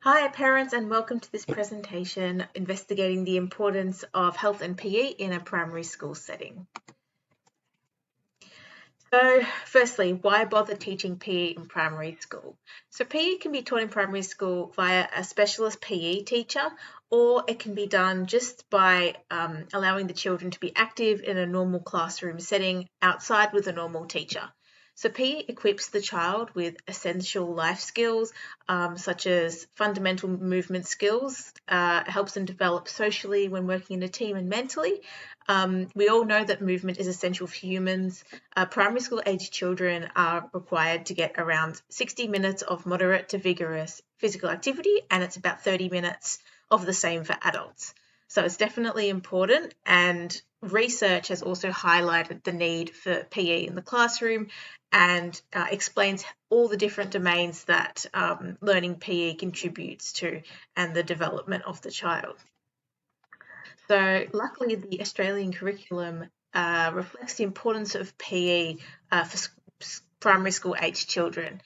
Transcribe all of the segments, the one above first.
Hi parents, and welcome to this presentation investigating the importance of health and PE in a primary school setting. So firstly, why bother teaching PE in primary school? So PE can be taught in primary school via a specialist PE teacher, or it can be done just by allowing the children to be active in a normal classroom setting outside with a normal teacher. So PE equips the child with essential life skills, such as fundamental movement skills, helps them develop socially when working in a team and mentally. We all know that movement is essential for humans. Primary school age children are required to get around 60 minutes of moderate to vigorous physical activity, and it's about 30 minutes of the same for adults. So it's definitely important, and research has also highlighted the need for PE in the classroom and explains all the different domains that learning PE contributes to and the development of the child. So luckily the Australian curriculum reflects the importance of PE for primary school age children.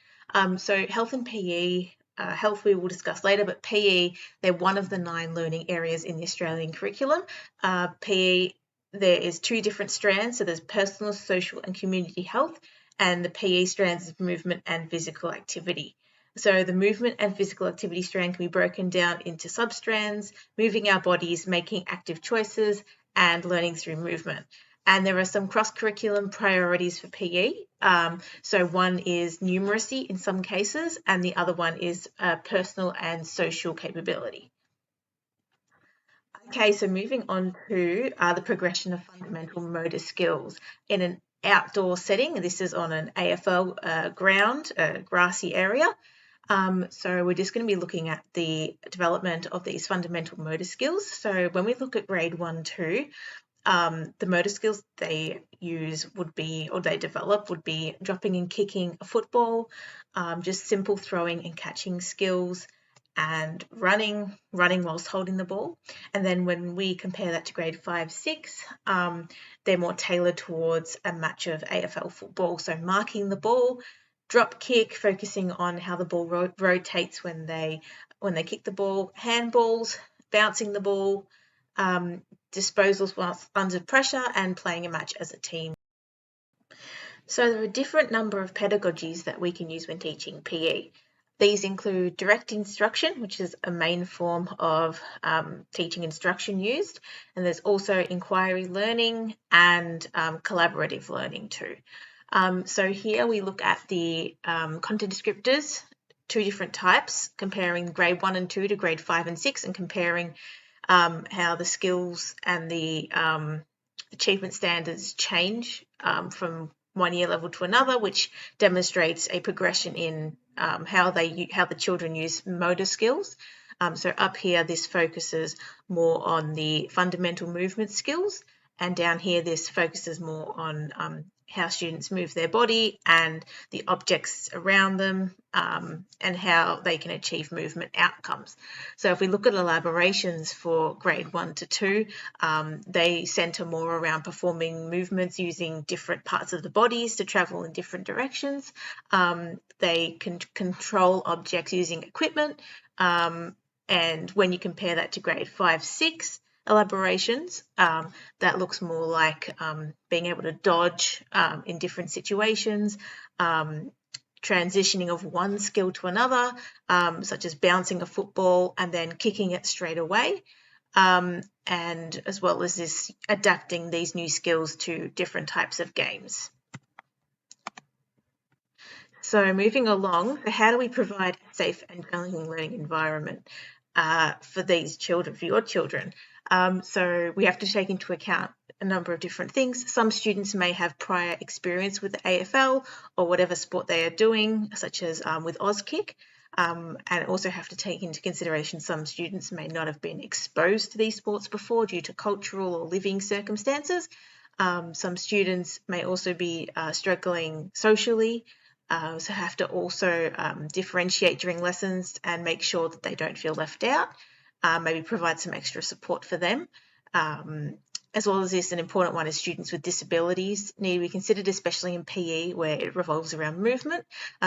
So health and PE, health we will discuss later, but PE, they're one of the 9 learning areas in the Australian curriculum. PE, there is 2 different strands, so there's personal, social and community health, and the PE strands is movement and physical activity. So the movement and physical activity strand can be broken down into sub-strands, moving our bodies, making active choices, and learning through movement. And there are some cross-curriculum priorities for PE. So one is numeracy in some cases, and the other one is personal and social capability. Okay, so moving on to the progression of fundamental motor skills in an outdoor setting. This is on an AFL ground, a grassy area. So we're just going to be looking at the development of these fundamental motor skills. So when we look at grade 1, 2, the motor skills they use would be, or they develop, would be dropping and kicking a football, just simple throwing and catching skills, and running whilst holding the ball. And then when we compare that to grade 5, 6, they're more tailored towards a match of AFL football. So marking the ball, drop kick, focusing on how the ball rotates when they kick the ball, handballs, bouncing the ball, disposals whilst under pressure, and playing a match as a team. So there are a different number of pedagogies that we can use when teaching PE. These include direct instruction, which is a main form of teaching instruction used, and there's also inquiry learning and collaborative learning too. So here we look at the content descriptors, 2 different types, comparing grade 1 and 2 to grade 5 and 6, and comparing how the skills and the achievement standards change from one year level to another, which demonstrates a progression in how the children use motor skills. So up here, this focuses more on the fundamental movement skills, and down here, this focuses more on how students move their body and the objects around them, and how they can achieve movement outcomes. So if we look at elaborations for grade 1 to 2, they centre more around performing movements using different parts of the bodies to travel in different directions. They can control objects using equipment, and when you compare that to grade 5, 6, elaborations, that looks more like being able to dodge in different situations, transitioning of one skill to another, such as bouncing a football and then kicking it straight away, and as well as this adapting these new skills to different types of games. So moving along, how do we provide a safe and challenging learning environment for these children, for your children? So we have to take into account a number of different things. Some students may have prior experience with the AFL or whatever sport they are doing, such as with Auskick, and also have to take into consideration some students may not have been exposed to these sports before due to cultural or living circumstances. Some students may also be struggling socially, so have to also differentiate during lessons and make sure that they don't feel left out. Maybe provide some extra support for them. As well as this, an important one is students with disabilities need to be considered, especially in PE, where it revolves around movement.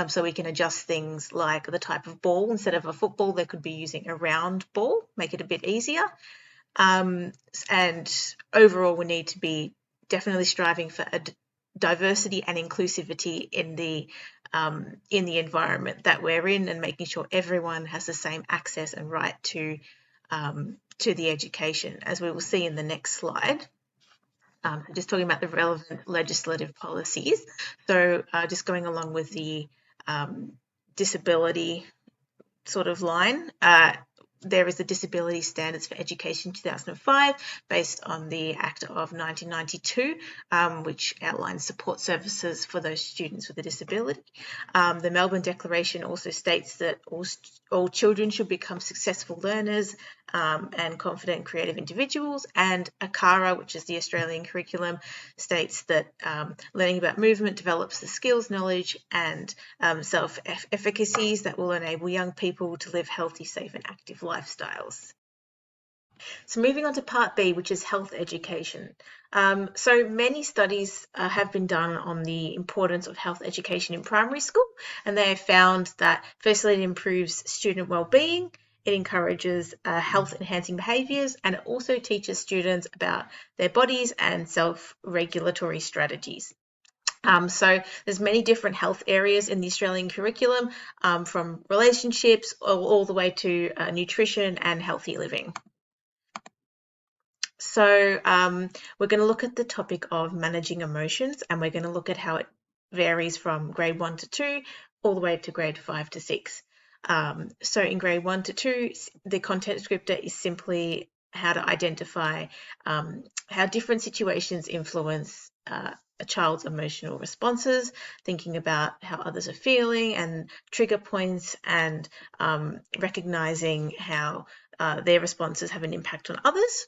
So we can adjust things like the type of ball. Instead of a football, they could be using a round ball, make it a bit easier. And overall, we need to be definitely striving for a diversity and inclusivity in the environment that we're in, and making sure everyone has the same access and right to the education, as we will see in the next slide. Just talking about the relevant legislative policies. So just going along with the disability sort of line, there is the Disability Standards for Education 2005, based on the Act of 1992, which outlines support services for those students with a disability. The Melbourne Declaration also states that all children should become successful learners and confident creative individuals, and ACARA, which is the Australian curriculum, states that learning about movement develops the skills, knowledge and self-efficacies that will enable young people to live healthy, safe and active lifestyles. So moving on to part B, which is health education. So many studies have been done on the importance of health education in primary school, and they have found that firstly it improves student well-being, it encourages health-enhancing behaviours, and it also teaches students about their bodies and self-regulatory strategies. So there's many different health areas in the Australian curriculum, from relationships all the way to nutrition and healthy living. So we're going to look at the topic of managing emotions, and we're going to look at how it varies from grade 1 to 2 all the way to grade 5 to 6. So in grade 1 to 2, the content descriptor is simply how to identify how different situations influence a child's emotional responses, thinking about how others are feeling and trigger points, and recognizing how their responses have an impact on others.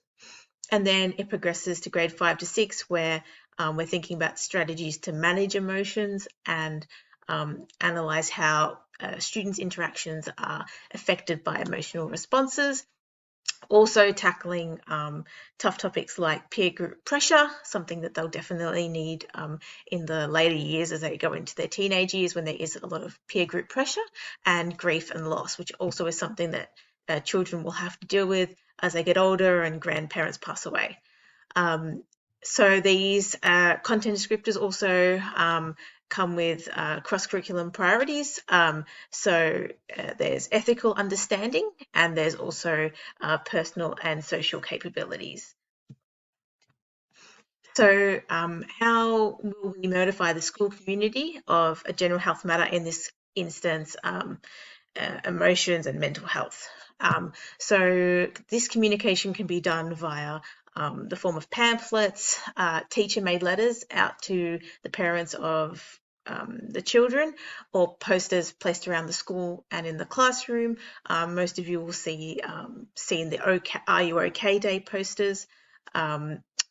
And then it progresses to grade 5 to 6, where we're thinking about strategies to manage emotions and analyze how students' interactions are affected by emotional responses. Also tackling tough topics like peer group pressure, something that they'll definitely need in the later years as they go into their teenage years, when there is a lot of peer group pressure, and grief and loss, which also is something that children will have to deal with as they get older and grandparents pass away. So these content descriptors also come with cross-curriculum priorities. So there's ethical understanding, and there's also personal and social capabilities. So how will we notify the school community of a general health matter, in this instance, emotions and mental health? So this communication can be done via the form of pamphlets, teacher-made letters out to the parents of the children, or posters placed around the school and in the classroom. Most of you will see seen the Are You OK Day posters.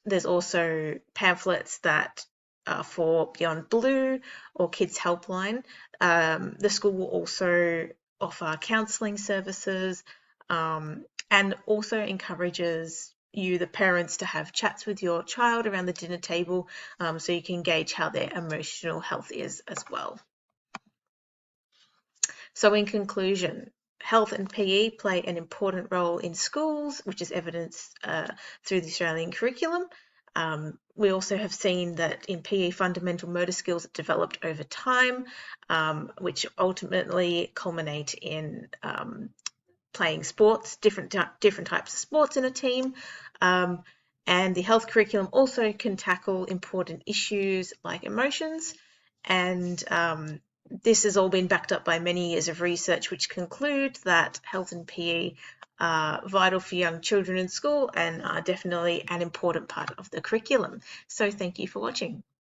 There's also pamphlets that are for Beyond Blue or Kids Helpline. The school will also offer counselling services, and also encourages you, the parents, to have chats with your child around the dinner table, so you can gauge how their emotional health is as well. So in conclusion, health and PE play an important role in schools, which is evidenced through the Australian curriculum. We also have seen that in PE, fundamental motor skills are developed over time, which ultimately culminate in playing sports, different types of sports in a team. And the health curriculum also can tackle important issues like emotions. And this has all been backed up by many years of research, which conclude that health and PE are vital for young children in school and are definitely an important part of the curriculum. So thank you for watching.